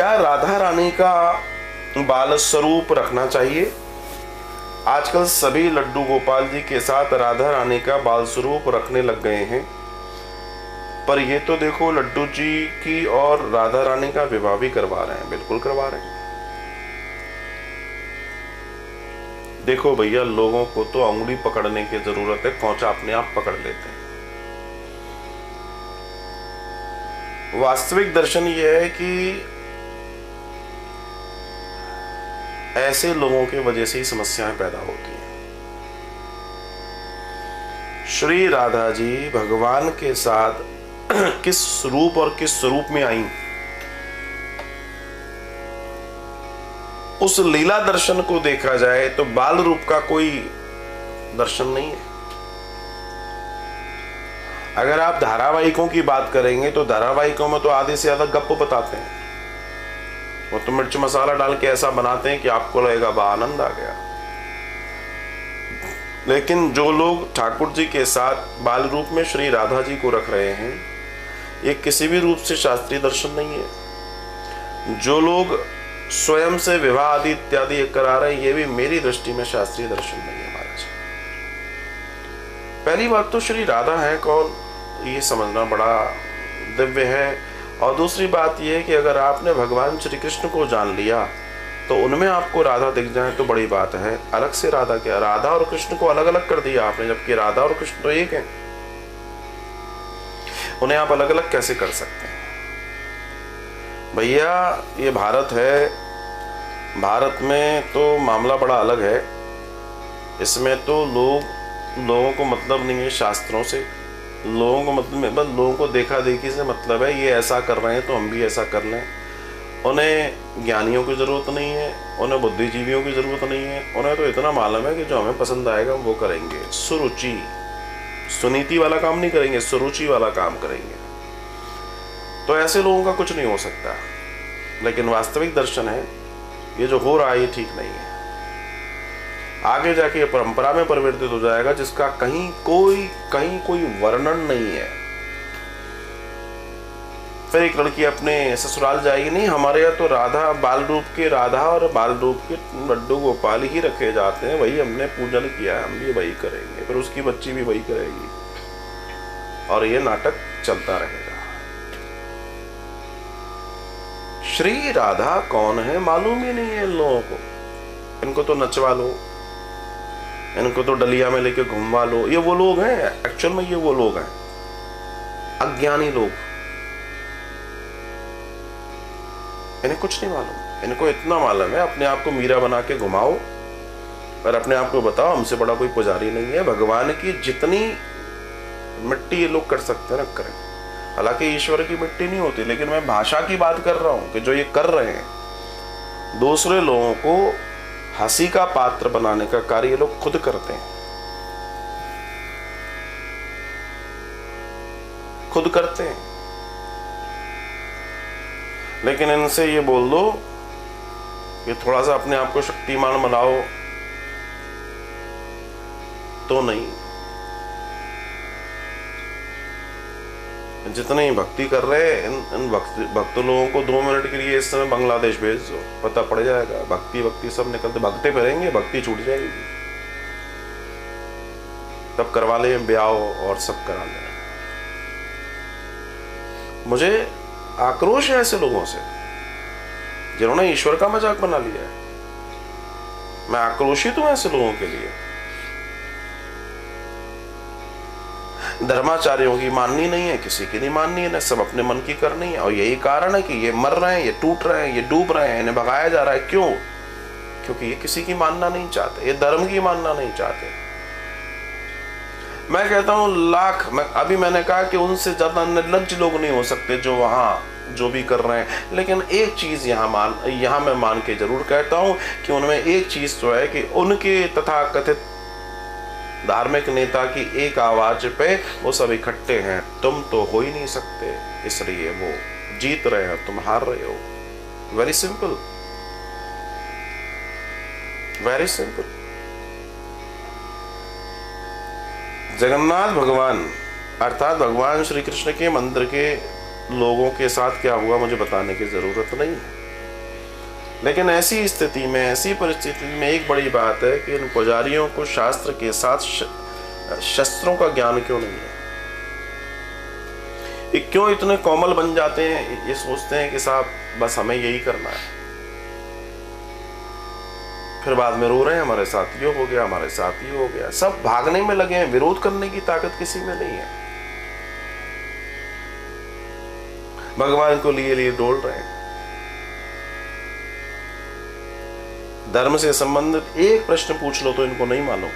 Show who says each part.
Speaker 1: क्या राधा रानी का बाल स्वरूप रखना चाहिए? आजकल सभी लड्डू गोपाल जी के साथ राधा रानी का बाल स्वरूप रखने लग गए हैं, पर ये तो देखो लड्डू जी की और राधा रानी का विवाह भी करवा रहे हैं, बिल्कुल करवा रहे हैं। देखो भैया, लोगों को तो अंगुली पकड़ने की जरूरत है, कोंचा अपने आप पकड़ लेते हैं। वास्तविक दर्शन यह है कि ऐसे लोगों की वजह से ही समस्याएं पैदा होती हैं। श्री राधा जी भगवान के साथ किस रूप और किस स्वरूप में आई, उस लीला दर्शन को देखा जाए तो बाल रूप का कोई दर्शन नहीं है। अगर आप धारावाहिकों की बात करेंगे तो धारावाहिकों में तो आधे से ज्यादा गप्प बताते हैं, वो तो मिर्च मसाला डाल के ऐसा बनाते हैं कि आपको लगेगा वाह आनंद आ गया। लेकिन जो लोग ठाकुर जी के साथ बाल रूप में श्री राधा जी को रख रहे हैं, ये किसी भी रूप से शास्त्रीय दर्शन नहीं है। जो लोग स्वयं से विवाह आदि इत्यादि करा रहे हैं, ये भी मेरी दृष्टि में शास्त्रीय दर्शन नहीं है महाराज। पहली बात तो श्री राधा है कौन, ये समझना बड़ा दिव्य है। और दूसरी बात यह है कि अगर आपने भगवान श्री कृष्ण को जान लिया तो उनमें आपको राधा दिख जाए तो बड़ी बात है। अलग से राधा क्या, राधा और कृष्ण को अलग अलग कर दिया आपने, जबकि राधा और कृष्ण तो एक हैं। उन्हें आप अलग अलग कैसे कर सकते हैं भैया? ये भारत है, भारत में तो मामला बड़ा अलग है। इसमें तो लोगों को मतलब नहीं है शास्त्रों से, लोगों को मतलब बस लोगों को देखा देखी से मतलब है। ये ऐसा कर रहे हैं तो हम भी ऐसा कर लें। उन्हें ज्ञानियों की ज़रूरत नहीं है, उन्हें बुद्धिजीवियों की ज़रूरत नहीं है। उन्हें तो इतना मालूम है कि जो हमें पसंद आएगा वो करेंगे। सुरुचि, सुनीति वाला काम नहीं करेंगे, सुरुचि वाला काम करेंगे। तो ऐसे लोगों का कुछ नहीं हो सकता। लेकिन वास्तविक दर्शन है, ये जो हो रहा है ये ठीक नहीं है। आगे जाके परंपरा में परिवर्तित हो जाएगा जिसका कहीं कोई वर्णन नहीं है। फिर एक लड़की अपने ससुराल जाएगी, नहीं हमारे यहाँ तो राधा बाल रूप के राधा और बाल रूप के लड्डू गोपाल ही रखे जाते हैं, वही हमने पूजन किया है, हम भी वही करेंगे। फिर उसकी बच्ची भी वही करेगी और ये नाटक चलता रहेगा। श्री राधा कौन है मालूम ही नहीं है इन लोगों को। इनको तो नचवा लो, इनको तो डलिया में लेके घुमवा लो। ये वो लोग हैं, एक्चुअल में ये वो लोग हैं, अज्ञानी लोग। इन्हें कुछ नहीं मालूम। इनको इतना मालूम है अपने आप को मीरा बना के घुमाओ और अपने आप को बताओ हमसे बड़ा कोई पुजारी नहीं है। भगवान की जितनी मिट्टी ये लोग कर सकते हैं ना करें। हालांकि ईश्वर की मिट्टी नहीं होती, लेकिन मैं भाषा की बात कर रहा हूं कि जो ये कर रहे हैं, दूसरे लोगों को हंसी का पात्र बनाने का कार्य ये लोग खुद करते हैं, खुद करते हैं। लेकिन इनसे ये बोल दो कि थोड़ा सा अपने आप को शक्तिमान बनाओ, तो नहीं। जितने भक्ति कर रहे हैं इन भक्त लोगों को 2 मिनट के लिए इस समय बांग्लादेश भेज दो, पता पड़ जाएगा। भक्ति सब निकलते भक्ते फिरेंगे, भक्ति छूट जाएगी। तब करवा ले ब्याह और सब करा ले। मुझे आक्रोश है ऐसे लोगों से जिन्होंने ईश्वर का मजाक बना लिया है। मैं आक्रोशित हूं ऐसे लोगों के लिए। धर्माचार्यों की माननी नहीं है, किसी की नहीं माननी है, ना सब अपने मन की करनी है। और यही कारण है कि ये मर रहे हैं, ये टूट रहे हैं, ये डूब रहे हैं, इन्हें भगाया जा रहा है। क्यों? क्योंकि ये किसी की मानना नहीं चाहते, ये धर्म की मानना नहीं चाहते। मैं कहता हूं अभी मैंने कहा कि उनसे ज्यादा निर्लज्ज लोग नहीं हो सकते जो वहां जो भी कर रहे हैं। लेकिन एक चीज यहां मैं मान के जरूर कहता हूं कि उनमें एक चीज तो है कि उनके तथाकथित धार्मिक नेता की एक आवाज पे वो सब इकट्ठे हैं। तुम तो हो ही नहीं सकते, इसलिए वो जीत रहे हो, तुम हार रहे हो। Very simple, very simple. Jagannath भगवान अर्थात भगवान श्री कृष्ण के मंदिर के लोगों के साथ क्या हुआ मुझे बताने की जरूरत नहीं है। लेकिन ऐसी स्थिति में, ऐसी परिस्थिति में एक बड़ी बात है कि इन पुजारियों को शास्त्र के साथ शस्त्रों का ज्ञान क्यों नहीं है। ये क्यों इतने कोमल बन जाते हैं, ये सोचते हैं कि साहब बस हमें यही करना है, फिर बाद में रो रहे हैं हमारे साथ ये हो गया, हमारे साथ ये हो गया। सब भागने में लगे हैं, विरोध करने की ताकत किसी में नहीं है। भगवान को लिए लिए डोल रहे हैं। धर्म से संबंधित एक प्रश्न पूछ लो तो इनको नहीं मालूम।